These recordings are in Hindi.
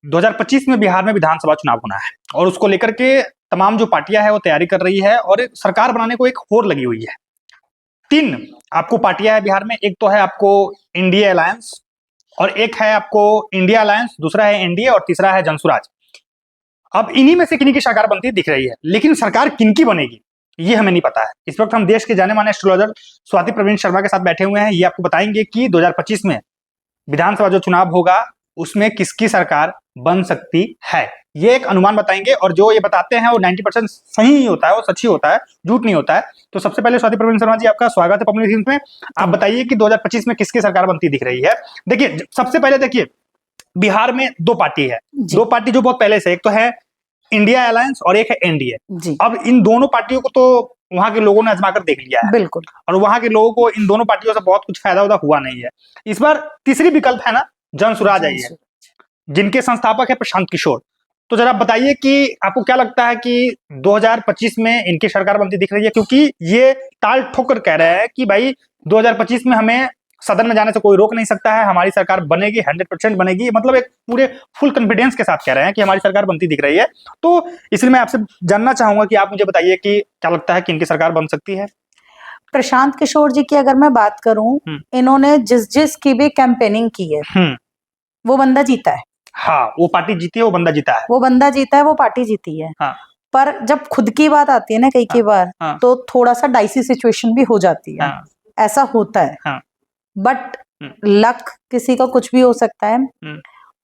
2025 में बिहार में विधानसभा चुनाव होना है और उसको लेकर के तमाम जो पार्टियां हैं वो तैयारी कर रही है और सरकार बनाने को एक होड़ लगी हुई है। 3 आपको पार्टियां है बिहार में, एक तो है आपको इंडिया अलायंस और एक है आपको इंडिया अलायंस, दूसरा है एनडीए और तीसरा है जनसुराज। अब इन्हीं में से किन्हीं की सरकार बनती दिख रही है, लेकिन सरकार किनकी बनेगी ये हमें नहीं पता है। इस वक्त हम देश के जाने माने एस्ट्रोलॉजर स्वाति प्रवीण शर्मा के साथ बैठे हुए हैं। ये आपको बताएंगे कि 2025 में विधानसभा जो चुनाव होगा उसमें किसकी सरकार बन सकती है। ये एक अनुमान बताएंगे और जो ये बताते हैं वो 90% सही ही होता है, वो सच ही होता है, झूठ नहीं होता है। तो सबसे पहले स्वाति प्रवीण शर्मा जी आपका स्वागत है पब्लिक न्यूज में। आप बताइए कि 2025 में किसकी सरकार बनती दिख रही है। देखिए सबसे पहले देखिए बिहार में 2 पार्टी है, 2 पार्टी जो बहुत पहले से, एक तो है इंडिया अलायंस और एक है एनडीए। अब इन दोनों पार्टियों को तो वहां के लोगों ने आजमा कर देख लिया है बिल्कुल, और वहां के लोगों को इन दोनों पार्टियों से बहुत कुछ फायदा हुआ नहीं है। इस बार तीसरी विकल्प है ना जनसुराज आई है, जिनके संस्थापक है प्रशांत किशोर। तो जरा बताइए कि आपको क्या लगता है कि 2025 में इनकी सरकार बनती दिख रही है, क्योंकि ये ताल ठोकर कह रहे हैं कि भाई 2025 में हमें सदन में जाने से कोई रोक नहीं सकता है, हमारी सरकार बनेगी, 100% बनेगी। मतलब एक पूरे फुल कॉन्फिडेंस के साथ कह रहे हैं कि हमारी सरकार बनती दिख रही है। तो इसलिए मैं आपसे जानना चाहूंगा कि आप मुझे बताइए कि क्या लगता है कि इनकी सरकार बन सकती है। प्रशांत किशोर जी की अगर मैं बात करूं, इन्होंने जिस की भी कैंपेनिंग की है वो बंदा जीता है। हाँ, वो पार्टी जीती है, वो बंदा जीता है, वो बंदा जीता है, वो पार्टी जीती है। हाँ। पर जब खुद की बात आती है ना कई बार, तो थोड़ा सा डाइसी सिचुएशन भी हो जाती है। ऐसा होता है, बट लक किसी का कुछ भी हो सकता है।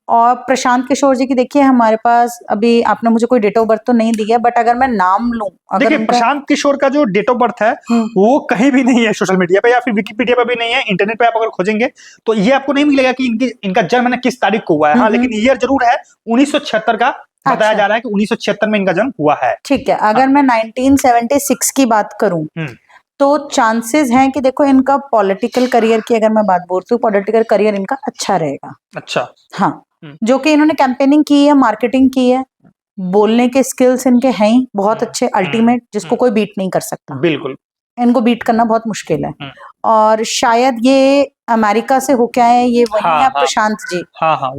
और प्रशांत किशोर जी की देखिए, हमारे पास अभी आपने मुझे कोई डेट ऑफ बर्थ तो नहीं दी है, बट अगर मैं नाम लूं, देखिए प्रशांत किशोर का जो डेट ऑफ बर्थ है वो कहीं भी नहीं है सोशल मीडिया पे या फिर विकिपीडिया पे भी नहीं है। इंटरनेट पे आप अगर खोजेंगे तो ये आपको नहीं मिलेगा कि इनका जन्म ना किस तारीख को हुआ है। हाँ, लेकिन ईयर जरूर है 1976 का बताया जा रहा है कि 1976 में इनका जन्म हुआ है। ठीक है, अगर मैं 1976 की बात करूं तो चांसेस हैं कि देखो इनका पॉलिटिकल करियर की अगर मैं बात बोलती हूँ, पॉलिटिकल करियर इनका अच्छा रहेगा। अच्छा, हाँ, जो कि इन्होंने कैंपेनिंग की है, मार्केटिंग की है, बोलने के स्किल्स इनके हैं ही बहुत अच्छे, अल्टीमेट, जिसको कोई बीट नहीं कर सकता। बिल्कुल, इनको बीट करना बहुत मुश्किल है। और शायद ये अमेरिका से होके आए हैं, ये वही है प्रशांत जी।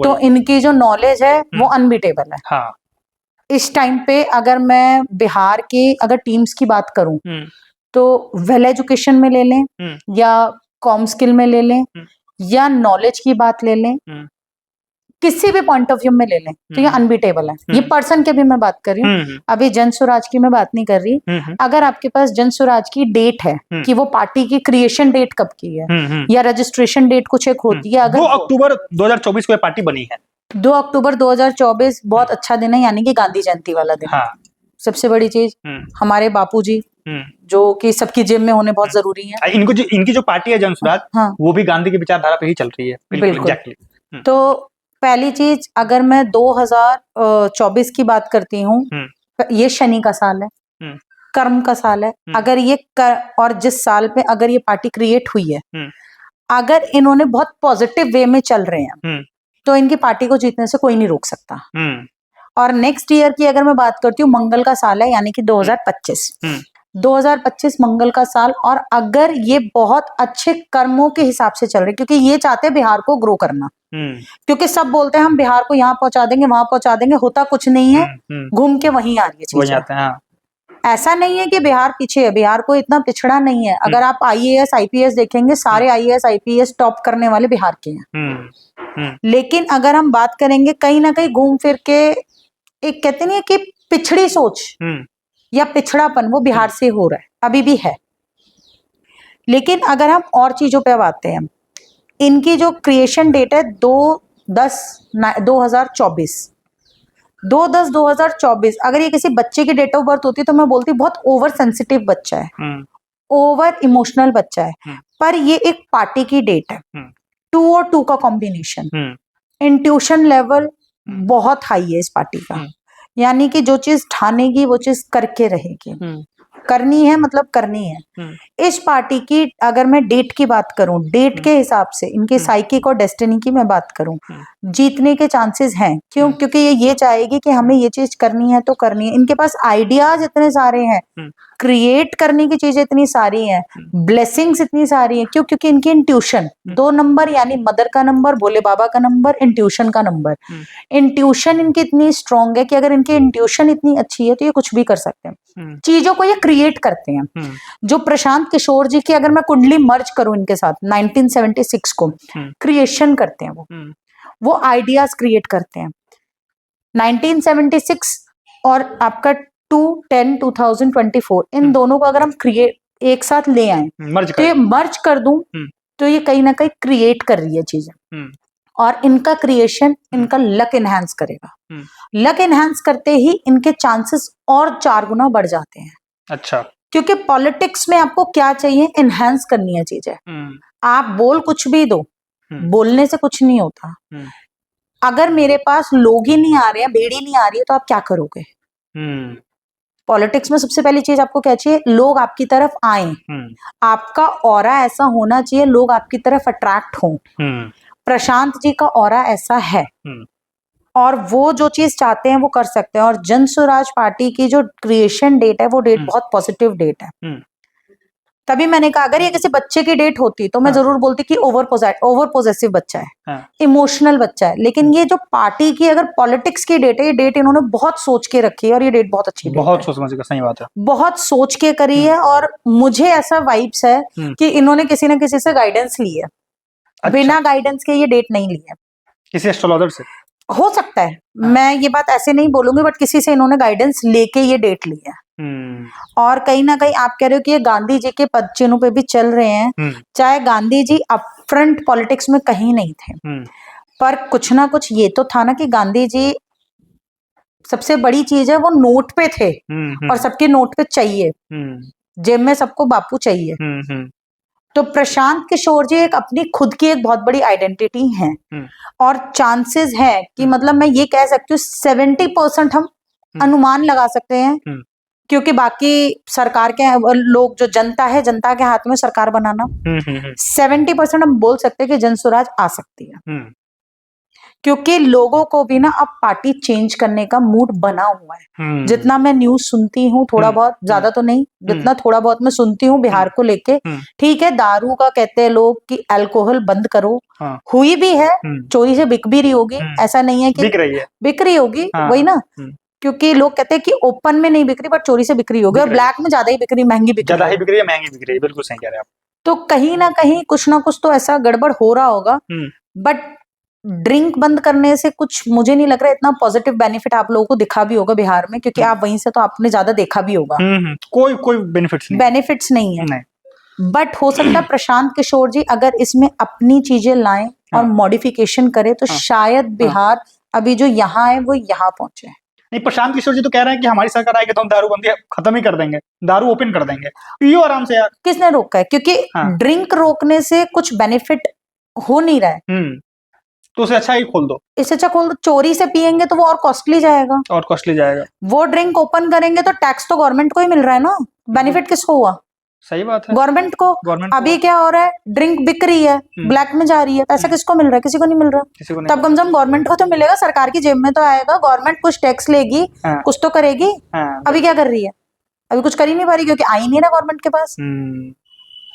तो इनकी जो नॉलेज है वो अनबीटेबल है। इस टाइम पे अगर मैं बिहार की अगर टीम्स की बात करूं तो वेल एजुकेशन में ले लें या कॉम स्किल में ले लें या नॉलेज की बात ले लें, किसी भी पॉइंट ऑफ व्यू में ले लें तो ये अनबीटेबल है। ये पर्सन के भी मैं बात कर रही हूँ, अभी जनसुराज की मैं बात नहीं कर रही। अगर आपके पास जनसुराज की डेट है कि वो पार्टी की क्रिएशन डेट कब की है या रजिस्ट्रेशन डेट कुछ एक होती है, अगर 2 अक्टूबर 2024 को पार्टी बनी है। 2 अक्टूबर 2024 बहुत अच्छा दिन है, यानी कि गांधी जयंती वाला दिन। हाँ। सबसे बड़ी चीज हमारे बापूजी जो कि सबकी जेब में होने बहुत जरूरी है। इनकी जो पार्टी है जनसुराज, वो भी गांधी की विचारधारा पे ही चल रही है। बिल्कुल। तो पहली चीज अगर मैं 2024 की बात करती हूँ, ये शनि का साल है, कर्म का साल है। अगर ये और जिस साल पे अगर ये पार्टी क्रिएट हुई है, अगर इन्होंने बहुत पॉजिटिव वे में चल रहे हैं तो इनकी पार्टी को जीतने से कोई नहीं रोक सकता। और नेक्स्ट ईयर की अगर मैं बात करती हूँ, मंगल का साल है, यानी कि 2025 मंगल का साल। और अगर ये बहुत अच्छे कर्मों के हिसाब से चल रहे, क्योंकि ये चाहते हैं बिहार को ग्रो करना, क्योंकि सब बोलते हैं हम बिहार को यहाँ पहुंचा देंगे, वहां पहुंचा देंगे, होता कुछ नहीं है, घूम के वहीं आ रही है चीजें। ऐसा नहीं है कि बिहार पीछे है, बिहार को इतना पिछड़ा नहीं है। अगर आप IAS IPS देखेंगे, सारे IAS IPS टॉप करने वाले बिहार के हैं। लेकिन अगर हम बात करेंगे कहीं ना कहीं घूम फिर के, एक कहते नहीं है कि पिछड़ी सोच या पिछड़ापन, वो बिहार से हो रहा है, अभी भी है। लेकिन अगर हम और चीजों पे आते हैं, इनकी जो क्रिएशन डेट है 2/10/2024। अगर ये किसी बच्चे की डेट ऑफ बर्थ होती तो मैं बोलती बहुत ओवर सेंसिटिव बच्चा है, ओवर इमोशनल बच्चा है। पर ये एक पार्टी की डेट है, 2 और 2 का कॉम्बिनेशन। इंट्यूशन लेवल बहुत हाई है इस पार्टी का, यानी कि जो चीज ठानेगी वो चीज करके रहेगी। करनी है मतलब करनी है। इस पार्टी की अगर मैं डेट की बात करूं, डेट के हिसाब से इनकी साइकिक और डेस्टिनी की मैं बात करूं, जीतने के चांसेस हैं। क्यों? क्योंकि ये चाहेगी कि हमें ये चीज करनी है तो करनी है। इनके पास आइडियाज इतने सारे हैं क्रिएट करने की चीजें इतनी सारी हैं, ब्लेसिंग्स इतनी सारी हैं। क्यों? क्योंकि इनकी इंट्यूशन 2 नंबर, यानी मदर का नंबर, भोले बाबा का नंबर, इंट्यूशन का नंबर। इंट्यूशन इनकी इतनी स्ट्रांग है कि अगर इनकी इंट्यूशन इतनी अच्छी है तो ये कुछ भी कर सकते हैं, चीजों को ये क्रिएट करते हैं। जो प्रशांत किशोर जी की अगर मैं कुंडली मर्ज करूं इनके साथ 1976 को, क्रिएशन करते हैं वो आइडियाज क्रिएट करते हैं। 1976 और आपका 2/10/2024 इन दोनों को अगर हम क्रिएट एक साथ ले आए तो ये मर्ज कर दूं तो ये कहीं ना कहीं क्रिएट कर रही है चीजें, और इनका क्रिएशन इनका लक एनहांस करेगा। लक एनहांस करते ही इनके चांसेस और 4 गुना बढ़ जाते हैं। अच्छा, क्योंकि पॉलिटिक्स में आपको क्या चाहिए? एनहांस करनी है चीजें। आप बोल कुछ भी दो, बोलने से कुछ नहीं होता। अगर मेरे पास लोग ही नहीं आ रहे हैं, भीड़ ही नहीं आ रही है, तो आप क्या करोगे? पॉलिटिक्स में सबसे पहली चीज आपको क्या चाहिए? लोग आपकी तरफ आए, आपका ऑरा ऐसा होना चाहिए, लोग आपकी तरफ अट्रैक्ट हों। प्रशांत जी का ऑरा ऐसा है, और वो जो चीज चाहते हैं वो कर सकते हैं। और जन स्वराज पार्टी की जो क्रिएशन डेट है वो डेट बहुत पॉजिटिव डेट है। तभी मैंने कहा अगर ये किसी बच्चे की डेट होती तो मैं जरूर बोलती कि ओवर पोजेसिव बच्चा है, इमोशनल बच्चा है। लेकिन ये जो पार्टी की अगर पॉलिटिक्स की डेट है, ये डेट इन्होंने बहुत सोच के रखी है, और ये डेट बहुत अच्छी, बहुत सोच समझ के, सही बात है, बहुत सोच के करी है। और मुझे ऐसा वाइब्स है कि इन्होंने किसी न किसी से गाइडेंस ली है। अच्छा। बिना गाइडेंस के ये डेट नहीं ली है, किसी एस्ट्रोलॉजर से हो सकता है। मैं ये बात ऐसे नहीं बोलूंगी, बट किसी से इन्होंने गाइडेंस लेके ये डेट ली है। और कहीं ना कहीं आप कह रहे हो कि ये गांधी जी के पद चिन्हों पे भी चल रहे हैं, चाहे गांधी जी अपफ्रंट पॉलिटिक्स में कहीं नहीं थे, पर कुछ ना कुछ ये तो था ना कि गांधी जी सबसे बड़ी चीज है वो नोट पे थे, और सबके नोट पे चाहिए, जेब में सबको बापू चाहिए। तो प्रशांत किशोर जी एक अपनी खुद की एक बहुत बड़ी आइडेंटिटी है, और चांसेस है कि मतलब मैं ये कह सकती हूँ 70% हम अनुमान लगा सकते हैं, क्योंकि बाकी सरकार के लोग, जो जनता है, जनता के हाथ में सरकार बनाना, 70% हम बोल सकते हैं कि जन स्वराज आ सकती है। क्योंकि लोगों को भी ना अब पार्टी चेंज करने का मूड बना हुआ है। जितना मैं न्यूज सुनती हूँ, थोड़ा बहुत, ज्यादा तो नहीं, जितना थोड़ा बहुत मैं सुनती हूँ बिहार को लेके, ठीक है, दारू का कहते हैं लोग कि अल्कोहल बंद करो, हुई भी है, चोरी से बिक भी रही होगी, ऐसा नहीं है कि बिक रही होगी, वही ना, क्योंकि लोग कहते हैं कि ओपन में नहीं बिक रही, बट चोरी से बिक रही होगी, और ब्लैक में ज्यादा ही बिक रही, महंगी बिक रही है, महंगी बिक रही है। बिल्कुल सही कह रहे हैं आप। तो कहीं ना कहीं कुछ ना कुछ तो ऐसा गड़बड़ हो रहा होगा। बट ड्रिंक बंद करने से कुछ मुझे नहीं लग रहा इतना पॉजिटिव बेनिफिट आप लोगों को दिखा भी होगा बिहार में, क्योंकि आप वहीं से तो आपने ज्यादा देखा भी होगा। कोई बेनिफिट्स नहीं है। बट हो सकता है प्रशांत किशोर जी अगर इसमें अपनी चीजें लाएं और मॉडिफिकेशन करे तो शायद बिहार अभी जो यहाँ है वो यहाँ पहुंचे। नहीं, प्रशांत किशोर जी तो कह रहे हैं कि हमारी सरकार आएगी तो हम दारूबंदी खत्म ही कर देंगे, दारू ओपन कर देंगे, पियो आराम से यार। किसने रोका है? क्योंकि ड्रिंक रोकने से कुछ बेनिफिट हो नहीं रहा है, तो उसे अच्छा ही खोल दो, इससे अच्छा खोल दो। चोरी से पियेंगे तो वो और कॉस्टली जाएगा, वो ड्रिंक ओपन करेंगे तो टैक्स तो गवर्नमेंट को ही मिल रहा है ना, बेनिफिट किसको हुआ? सही बात है, गवर्नमेंट को। अभी क्या हो रहा है, ड्रिंक बिक रही है, ब्लैक में जा रही है, पैसा किसको मिल रहा है? किसी को नहीं मिल रहा। तब कम से कम गवर्नमेंट को तो मिलेगा, सरकार की जेब में तो आएगा, गवर्नमेंट कुछ टैक्स लेगी, कुछ तो करेगी। अभी क्या कर रही है? अभी कुछ कर ही नहीं पा रही, क्योंकि आई नहीं ना गवर्नमेंट के पास।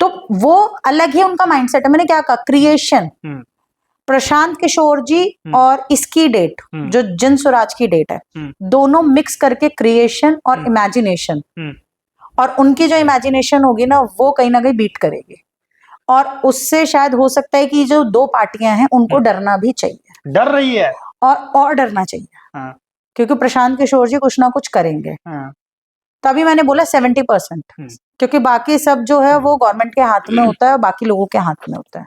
तो वो अलग ही उनका माइंडसेट है। मैंने क्या कहा, क्रिएशन। प्रशांत किशोर जी और इसकी डेट जो जन स्वराज की डेट है, दोनों मिक्स करके क्रिएशन और इमेजिनेशन, और उनकी जो इमेजिनेशन होगी ना वो कहीं ना कहीं बीट करेगी, और उससे शायद हो सकता है कि जो 2 पार्टियां हैं उनको डरना भी चाहिए, डर रही है, और डरना चाहिए, क्योंकि प्रशांत किशोर जी कुछ ना कुछ करेंगे। तभी मैंने बोला 70%, क्योंकि बाकी सब जो है वो गवर्नमेंट के हाथ में होता है और बाकी लोगों के हाथ में होता है।